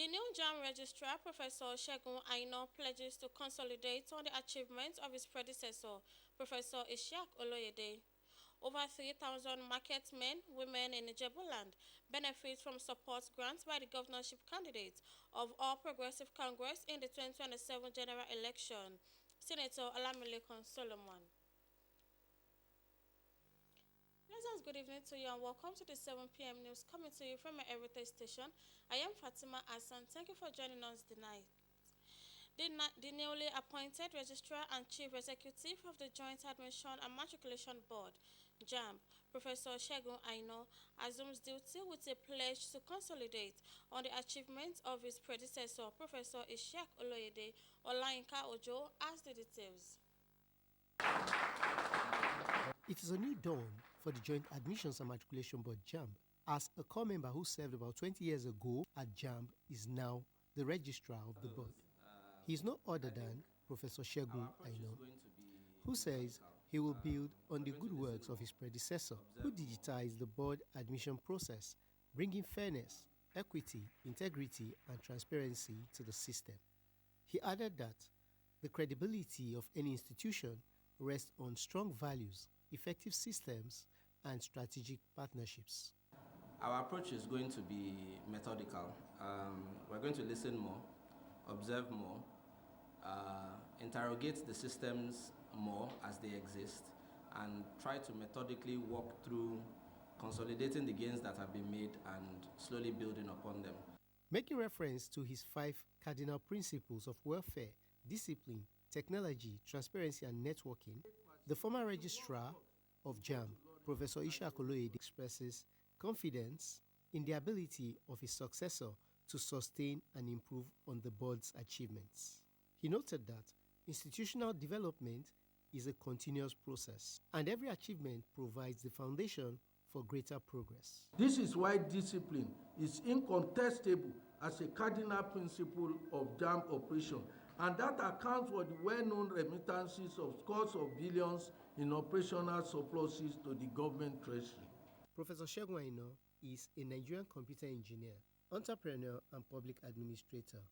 The new JAM registrar, Professor Segun Aina, pledges to consolidate on the achievements of his predecessor, Professor Ishaq Oloyede. Over 3,000 market men, women in Ijebuland benefit from support grants by the governorship candidates of All Progressive Congress in the 2027 general election. Senator Olamilekan Solomon. Pleasant good evening to you and welcome to the 7 p.m. news coming to you from my Heritage station. I am Fatima Hassan. Thank you for joining us tonight. The newly appointed Registrar and Chief Executive of the Joint Admission and Matriculation Board, JAMB, Professor Segun Aina, assumes duty with a pledge to consolidate on the achievements of his predecessor, Professor Ishaq Oloyede Olayinka Ojo, as the details. It is a new dawn for the Joint Admissions and Matriculation Board, JAMB, as a core member who served about 20 years ago at JAMB is now the registrar of the board. He is no other than Professor Segun Aina, who says he will build on the good works of his predecessor, who digitized the board admission process, bringing fairness, equity, integrity, and transparency to the system. He added that the credibility of any institution rests on strong values, effective systems, and strategic partnerships. Our approach is going to be methodical. We're going to listen more, observe more, interrogate the systems more as they exist, and try to methodically walk through consolidating the gains that have been made and slowly building upon them. Making reference to his 5 cardinal principles of welfare, discipline, technology, transparency, and networking, the former registrar of JAMB, Professor Ishaq Oloyede, expresses confidence in the ability of his successor to sustain and improve on the board's achievements. He noted that institutional development is a continuous process, and every achievement provides the foundation for greater progress. This is why discipline is incontestable as a cardinal principle of JAMB operation, and that accounts for the well-known remittances of scores of billions in operational surpluses to the government treasury. Professor Segun Aina is a Nigerian computer engineer, entrepreneur, and public administrator.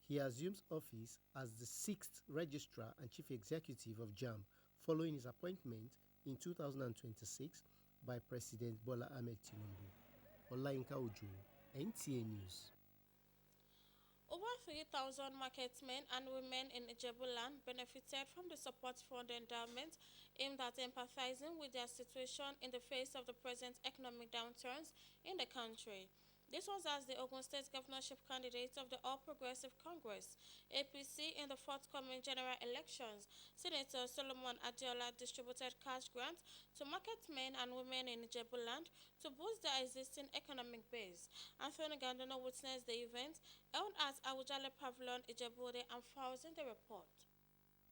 He assumes office as the 6th Registrar and Chief Executive of JAMB following his appointment in 2026 by President Bola Ahmed Tinubu. Olayinka Ojo, NTA News. Over 3,000 marketmen and women in Ijebuland benefited from the Support Fund endowment aimed at empathizing with their situation in the face of the present economic downturns in the country. This was as the Ogun State governorship candidate of the All Progressive Congress, APC, in the forthcoming general elections, Senator Solomon Adeola distributed cash grants to marketmen and women in Ijebuland to boost their existing economic base. Anthony Gandono witnessed the event held at Awujale Pavilion, Ijebu Ode, and files in the report.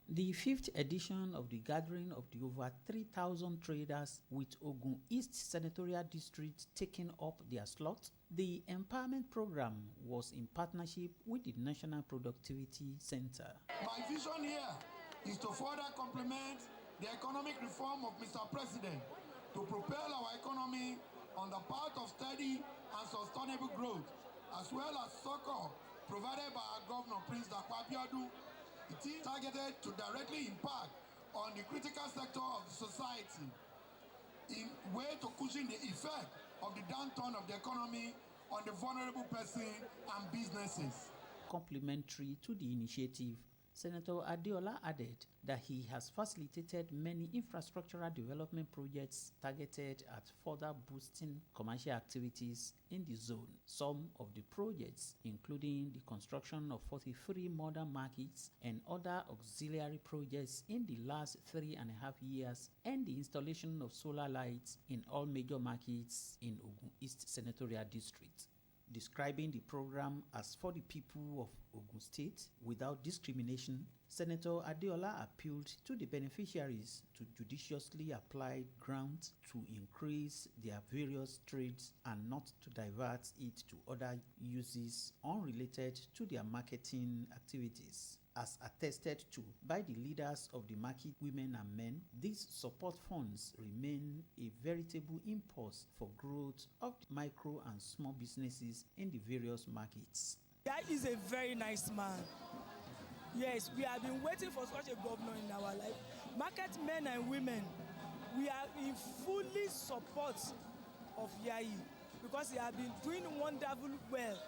The 5th edition of the gathering of the over 3,000 traders with Ogun East Senatorial District taking up their slot, the empowerment program was in partnership with the National Productivity Center. My vision here is to further complement the economic reform of Mr. President to propel our economy on the path of steady and sustainable growth, as well as succor provided by our Governor Prince Dakwa Abiodun. It is targeted to directly impact on the critical sector of the society in way to cushion the effect of the downturn of the economy on the vulnerable person and businesses. Complementary to the initiative, Senator Adeola added that he has facilitated many infrastructural development projects targeted at further boosting commercial activities in the zone. Some of the projects, including the construction of 43 modern markets and other auxiliary projects in the last 3.5 years, and the installation of solar lights in all major markets in Ogun East Senatorial District. Describing the program as for the people of Ogun State without discrimination, Senator Adeola appealed to the beneficiaries to judiciously apply grants to increase their various trades and not to divert it to other uses unrelated to their marketing activities. As attested to by the leaders of the market women and men, these support funds remain a veritable impulse for growth of micro and small businesses in the various markets. That is a very nice man. Yes, we have been waiting for such a governor in our life. Market men and women, we are in fully support of Yayi because he has been doing wonderful well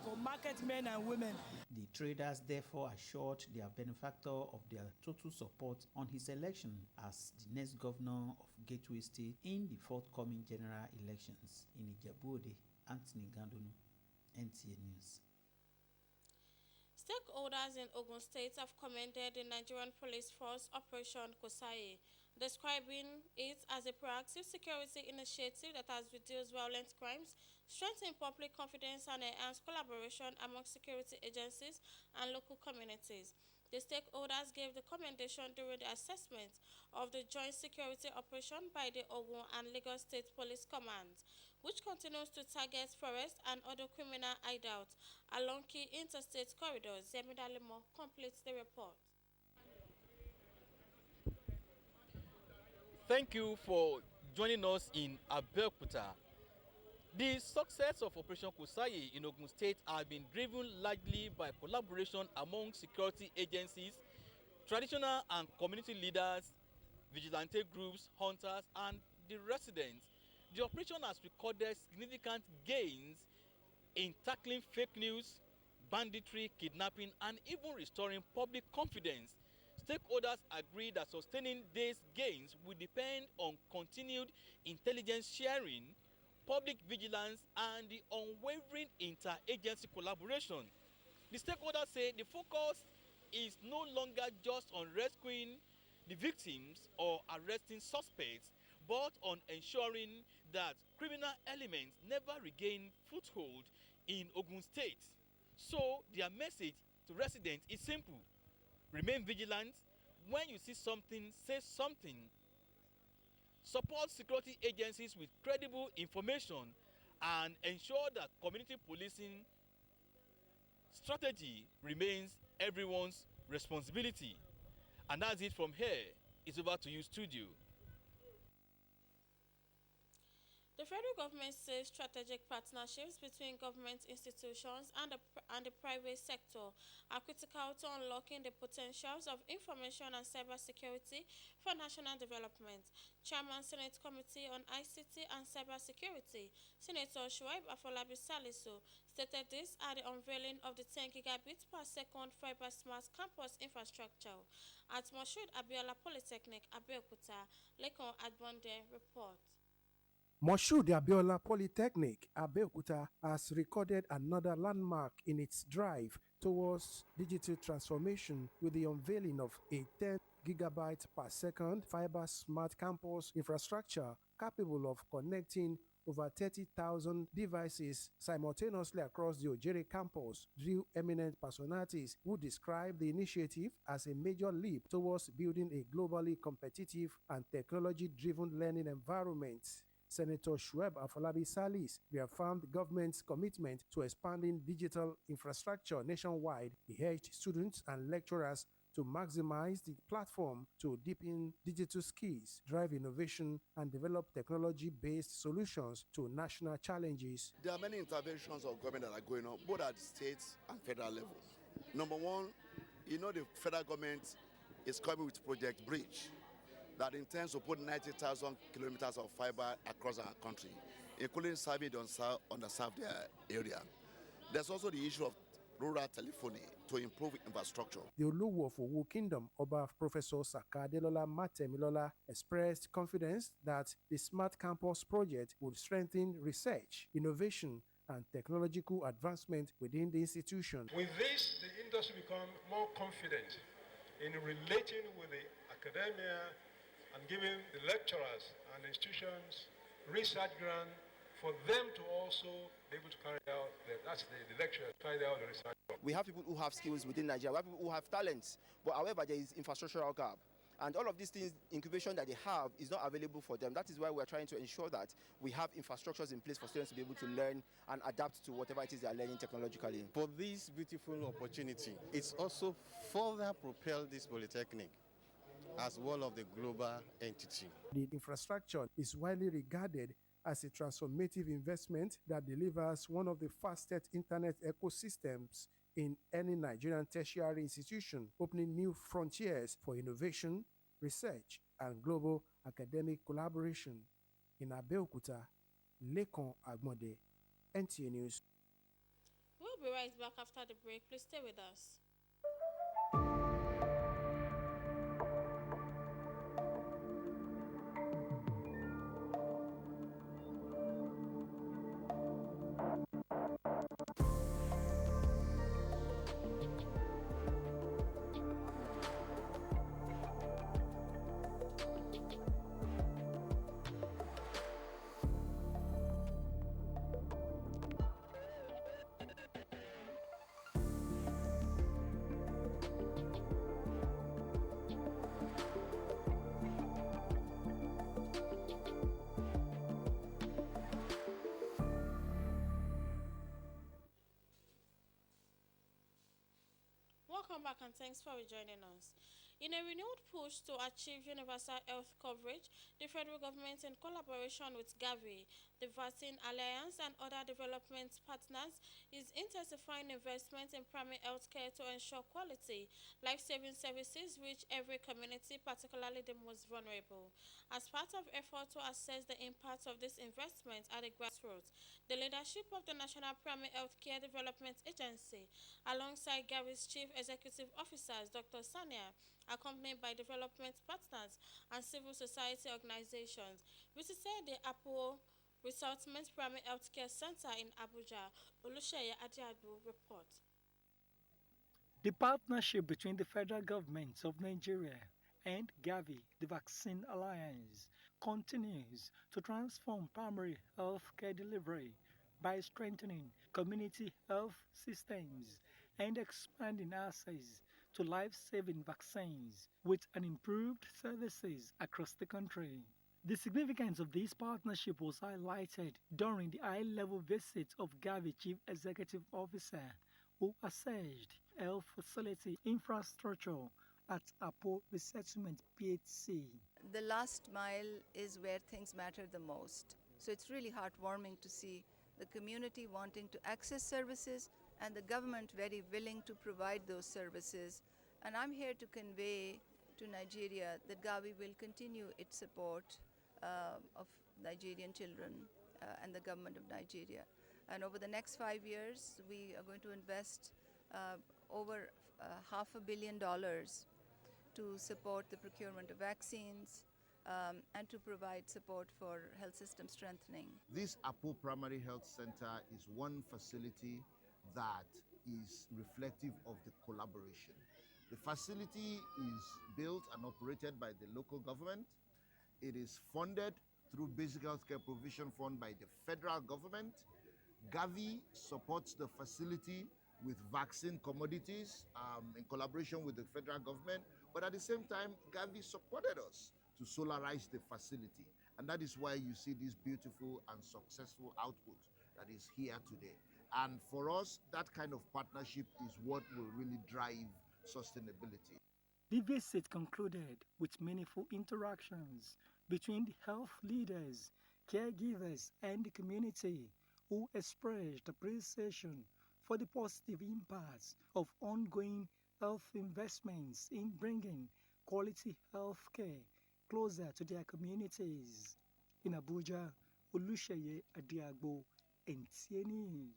for market men and women. The traders therefore assured their benefactor of their total support on his election as the next governor of Gateway State in the forthcoming general elections. In Ijebu Ode, Anthony Gandonu, NTA News. Stakeholders in Ogun State have commended the Nigerian Police Force Operation Kosaye, describing it as a proactive security initiative that has reduced violent crimes, strengthened public confidence, and enhanced collaboration among security agencies and local communities. The stakeholders gave the commendation during the assessment of the joint security operation by the Ogun and Lagos State Police Commands, which continues to target forest and other criminal hideouts along key interstate corridors. Zemidalimo completes the report. Thank you for joining us in Abeokuta. The success of Operation Kosaye in Ogun State has been driven largely by collaboration among security agencies, traditional and community leaders, vigilante groups, hunters, and the residents. The operation has recorded significant gains in tackling fake news, banditry, kidnapping, and even restoring public confidence. Stakeholders agree that sustaining these gains will depend on continued intelligence sharing, public vigilance, and the unwavering inter-agency collaboration. The stakeholders say the focus is no longer just on rescuing the victims or arresting suspects, but on ensuring that criminal elements never regain foothold in Ogun State. So their message to residents is simple: remain vigilant. When you see something, say something. Support security agencies with credible information and ensure that community policing strategy remains everyone's responsibility. And that's it from here. It's over to you, studio. The federal government says strategic partnerships between government institutions and the private sector are critical to unlocking the potentials of information and cybersecurity for national development. Chairman Senate Committee on ICT and Cybersecurity, Senator Shuaib Afolabi Salisu, stated this at the unveiling of the 10 gigabit per second fiber smart campus infrastructure at Moshood Abiola Polytechnic, Abeokuta. Lekon Adbonde report. Moshood Abiola Polytechnic, Abeokuta, has recorded another landmark in its drive towards digital transformation with the unveiling of a 10 gigabyte per second fiber smart campus infrastructure capable of connecting over 30,000 devices simultaneously across the Ojere campus, drew eminent personalities who described the initiative as a major leap towards building a globally competitive and technology-driven learning environment. Senator Shuaib Afolabi Salis reaffirmed the government's commitment to expanding digital infrastructure nationwide. He urged students and lecturers to maximize the platform to deepen digital skills, drive innovation, and develop technology-based solutions to national challenges. There are many interventions of government that are going on, both at the state and federal level. Number one, the federal government is coming with Project Bridge that intends to put 90,000 kilometers of fiber across our country, including serving the underserved area. There's also the issue of rural telephony to improve infrastructure. The Oluwo of Owu Kingdom, Oba Professor Saka Adelola Matemilola, expressed confidence that the Smart Campus project would strengthen research, innovation, and technological advancement within the institution. With this, the industry become more confident in relating with the academia and giving the lecturers and institutions research grant for them to also be able to carry out the lecturers carry out the research. We have people who have skills within Nigeria, we have people who have talents, but however there is infrastructural gap. And all of these things, incubation that they have is not available for them. That is why we're trying to ensure that we have infrastructures in place for students to be able to learn and adapt to whatever it is they are learning technologically. For this beautiful opportunity, it's also further propelled this polytechnic as one of the global entity. The infrastructure is widely regarded as a transformative investment that delivers one of the fastest internet ecosystems in any Nigerian tertiary institution, opening new frontiers for innovation, research, and global academic collaboration. In Abeokuta, Lekon Agmode, NTA News. We'll be right back after the break. Please stay with us. Welcome back and thanks for joining us. In a renewed push to achieve universal health coverage, the federal government, in collaboration with Gavi, the Vaccine Alliance, and other development partners, is intensifying investment in primary health care to ensure quality, life-saving services reach every community, particularly the most vulnerable. As part of effort to assess the impact of this investment at the grassroots, the leadership of the National Primary Health Care Development Agency, alongside Gavi's Chief Executive Officers, Dr. Sania, accompanied by development partners and civil society organizations, visited the Apple Resettlement Primary Healthcare Center in Abuja. Olusheye Adiadu report. The partnership between the federal government of Nigeria and Gavi, the Vaccine Alliance, continues to transform primary health care delivery by strengthening community health systems and expanding access to life-saving vaccines with an improved services across the country. The significance of this partnership was highlighted during the high-level visit of Gavi Chief Executive Officer, who assessed health facility infrastructure at Apo Resettlement PHC. The last mile is where things matter the most. So it's really heartwarming to see the community wanting to access services and the government very willing to provide those services. And I'm here to convey to Nigeria that Gavi will continue its support of Nigerian children and the government of Nigeria. And over the next 5 years, we are going to invest over $500 million to support the procurement of vaccines and to provide support for health system strengthening. This Apo Primary Health Center is one facility that is reflective of the collaboration. The facility is built and operated by the local government. It is funded through Basic Healthcare Provision Fund by the federal government. Gavi supports the facility with vaccine commodities in collaboration with the federal government. But at the same time, Gavi supported us to solarize the facility. And that is why you see this beautiful and successful output that is here today. And for us, that kind of partnership is what will really drive sustainability. The visit concluded with meaningful interactions between the health leaders, caregivers, and the community, who expressed appreciation for the positive impacts of ongoing health investments in bringing quality health care closer to their communities. In Abuja, Olusheye Adiagbo, NTA News.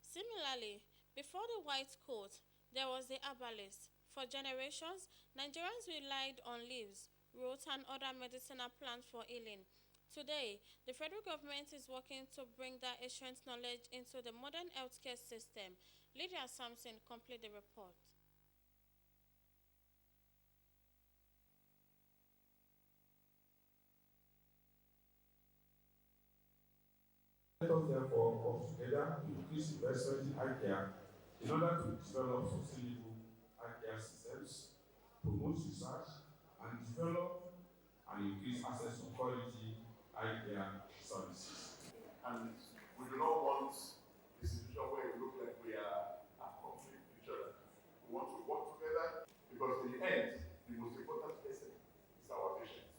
Similarly, before the white coat, there was the herbalist. For generations, Nigerians relied on leaves, roots, and other medicinal plants for healing. Today, the federal government is working to bring that ancient knowledge into the modern healthcare system. Lydia Sampson complete the report. Let us therefore come together to increase investment in eye care in order to develop sustainable eye care systems, promote research, and develop and increase access to quality eye care services. And we do not want a situation where we look like we are at conflict with each other. We want to work together because in the end, the most important person is our patient.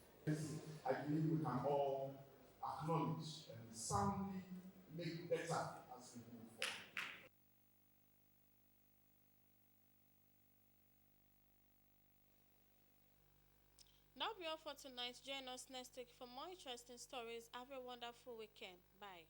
I believe we can all soundly make better as we move forward. That'll be all for tonight. Join us next week for more interesting stories. Have a wonderful weekend. Bye.